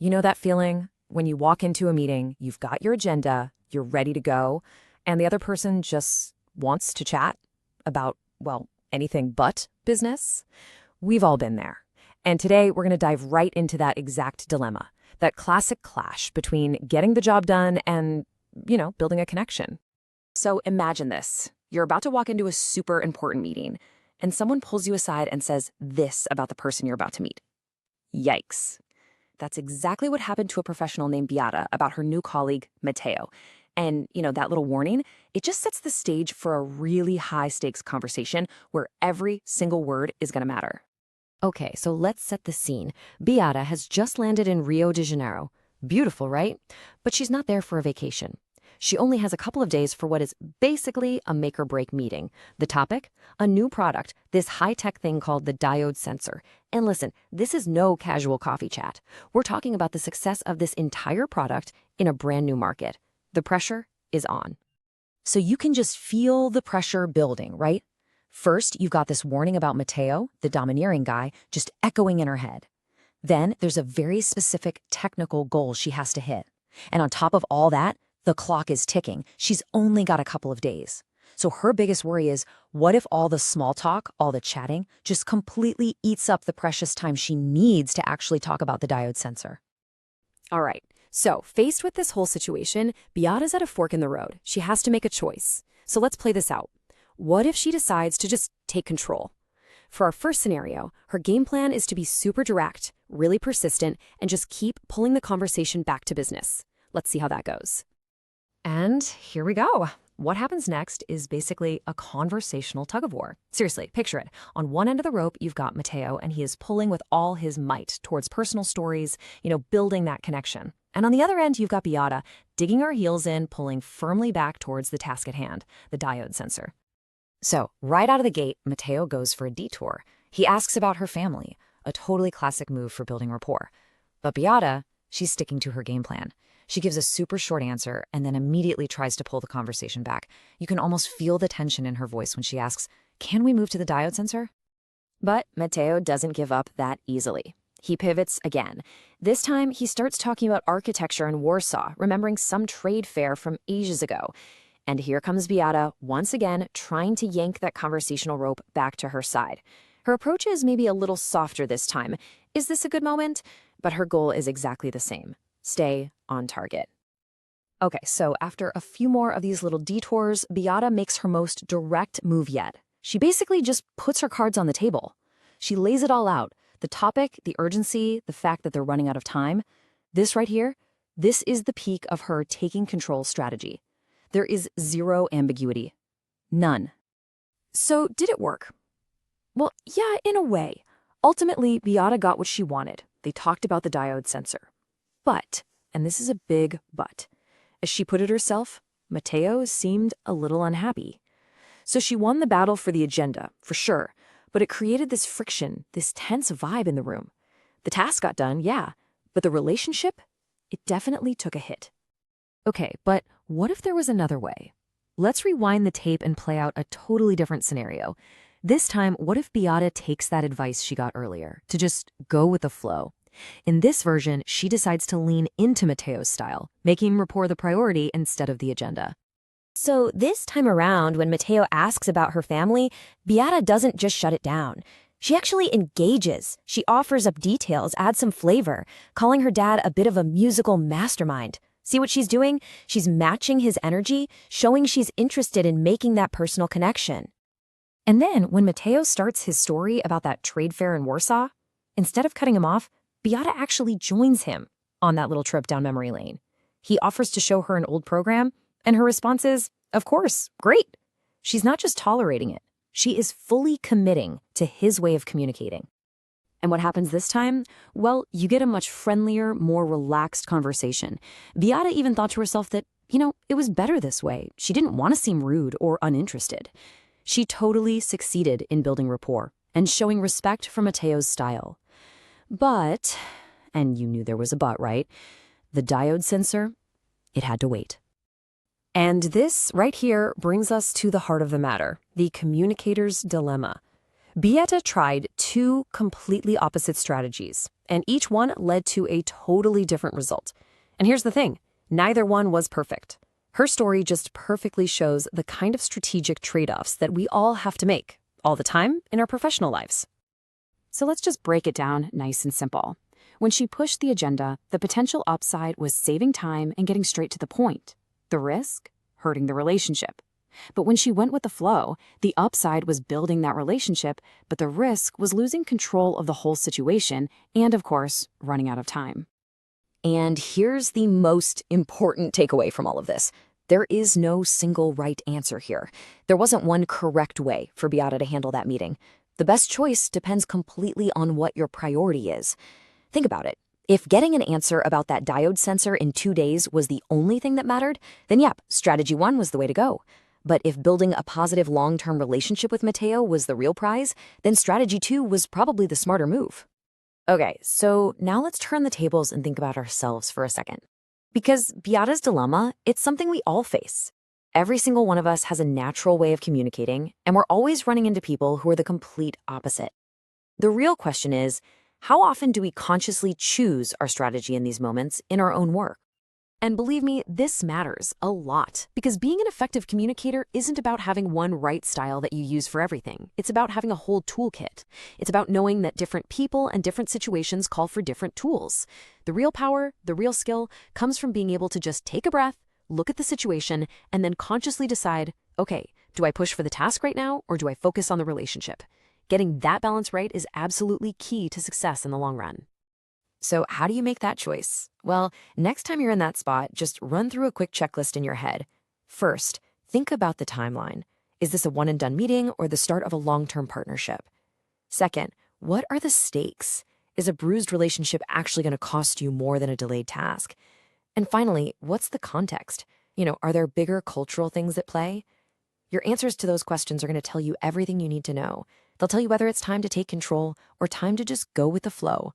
You know that feeling when you walk into a meeting, you've got your agenda, you're ready to go, and the other person just wants to chat about, well, anything but business? We've all been there. And today we're going to dive right into that exact dilemma, that classic clash between getting the job done and, building a connection. So imagine this. You're about to walk into a super important meeting, and someone pulls you aside and says this about the person you're about to meet. Yikes. That's exactly what happened to a professional named Beata about her new colleague, Matteo. And, that little warning, it just sets the stage for a really high-stakes conversation where every single word is going to matter. Okay, so let's set the scene. Beata has just landed in Rio de Janeiro. Beautiful, right? But she's not there for a vacation. She only has a couple of days for what is basically a make-or-break meeting. The topic? A new product, this high-tech thing called the diode sensor. And listen, this is no casual coffee chat. We're talking about the success of this entire product in a brand new market. The pressure is on. So you can just feel the pressure building, right? First, you've got this warning about Matteo, the domineering guy, just echoing in her head. Then there's a very specific technical goal she has to hit. And on top of all that, the clock is ticking. She's only got a couple of days. So her biggest worry is, what if all the small talk, all the chatting, just completely eats up the precious time she needs to actually talk about the diode sensor? All right, so faced with this whole situation, Beata's at a fork in the road. She has to make a choice. So let's play this out. What if she decides to just take control? For our first scenario, her game plan is to be super direct, really persistent, and just keep pulling the conversation back to business. Let's see how that goes. And here we go. What happens next is basically a conversational tug-of-war. Seriously, picture it. On one end of the rope, you've got Matteo, and he is pulling with all his might towards personal stories, building that connection. And on the other end, you've got Beata, digging her heels in, pulling firmly back towards the task at hand, the diode sensor. So, right out of the gate, Matteo goes for a detour. He asks about her family, a totally classic move for building rapport. But Beata, she's sticking to her game plan. She gives a super short answer and then immediately tries to pull the conversation back. You can almost feel the tension in her voice when she asks, "Can we move to the diode sensor?" But Matteo doesn't give up that easily. He pivots again. This time, he starts talking about architecture in Warsaw, remembering some trade fair from ages ago. And here comes Beata, once again, trying to yank that conversational rope back to her side. Her approach is maybe a little softer this time. Is this a good moment? But her goal is exactly the same. Stay on target. Okay, so after a few more of these little detours, Beata makes her most direct move yet. She basically just puts her cards on the table. She lays it all out. The topic, the urgency, the fact that they're running out of time. This right here, this is the peak of her taking control strategy. There is zero ambiguity. None. So did it work? Well, yeah, in a way. Ultimately, Beata got what she wanted. They talked about the diode sensor. But, and this is a big but, as she put it herself, Matteo seemed a little unhappy. So she won the battle for the agenda, for sure, but it created this friction, this tense vibe in the room. The task got done, yeah, but the relationship, it definitely took a hit. Okay, but what if there was another way? Let's rewind the tape and play out a totally different scenario. This time, what if Beata takes that advice she got earlier, to just go with the flow? In this version, she decides to lean into Matteo's style, making rapport the priority instead of the agenda. So this time around, when Matteo asks about her family, Beata doesn't just shut it down. She actually engages. She offers up details, adds some flavor, calling her dad a bit of a musical mastermind. See what she's doing? She's matching his energy, showing she's interested in making that personal connection. And then, when Matteo starts his story about that trade fair in Warsaw, instead of cutting him off, Beata actually joins him on that little trip down memory lane. He offers to show her an old program, and her response is, of course, great. She's not just tolerating it. She is fully committing to his way of communicating. And what happens this time? Well, you get a much friendlier, more relaxed conversation. Beata even thought to herself that, it was better this way. She didn't want to seem rude or uninterested. She totally succeeded in building rapport and showing respect for Matteo's style. But, and you knew there was a but, right? The diode sensor, it had to wait. And this right here brings us to the heart of the matter, the communicator's dilemma. Beata tried two completely opposite strategies, and each one led to a totally different result. And here's the thing, neither one was perfect. Her story just perfectly shows the kind of strategic trade-offs that we all have to make, all the time in our professional lives. So let's just break it down nice and simple. When she pushed the agenda, the potential upside was saving time and getting straight to the point. The risk? Hurting the relationship. But when she went with the flow, the upside was building that relationship, but the risk was losing control of the whole situation and, of course, running out of time. And here's the most important takeaway from all of this. There is no single right answer here. There wasn't one correct way for Beata to handle that meeting. The best choice depends completely on what your priority is. Think about it. If getting an answer about that diode sensor in 2 days was the only thing that mattered, then yep, strategy 1 was the way to go. But if building a positive long-term relationship with Mateo was the real prize, then strategy 2 was probably the smarter move. Okay, so now let's turn the tables and think about ourselves for a second. Because Beata's dilemma, it's something we all face. Every single one of us has a natural way of communicating, and we're always running into people who are the complete opposite. The real question is, how often do we consciously choose our strategy in these moments in our own work? And believe me, this matters a lot, because being an effective communicator isn't about having one right style that you use for everything. It's about having a whole toolkit. It's about knowing that different people and different situations call for different tools. The real power, the real skill, comes from being able to just take a breath, look at the situation, and then consciously decide, okay, do I push for the task right now, or do I focus on the relationship? Getting that balance right is absolutely key to success in the long run. So how do you make that choice? Well, next time you're in that spot, just run through a quick checklist in your head. First, think about the timeline. Is this a one-and-done meeting or the start of a long-term partnership? Second, what are the stakes? Is a bruised relationship actually going to cost you more than a delayed task? And finally, what's the context? Are there bigger cultural things at play? Your answers to those questions are going to tell you everything you need to know. They'll tell you whether it's time to take control or time to just go with the flow.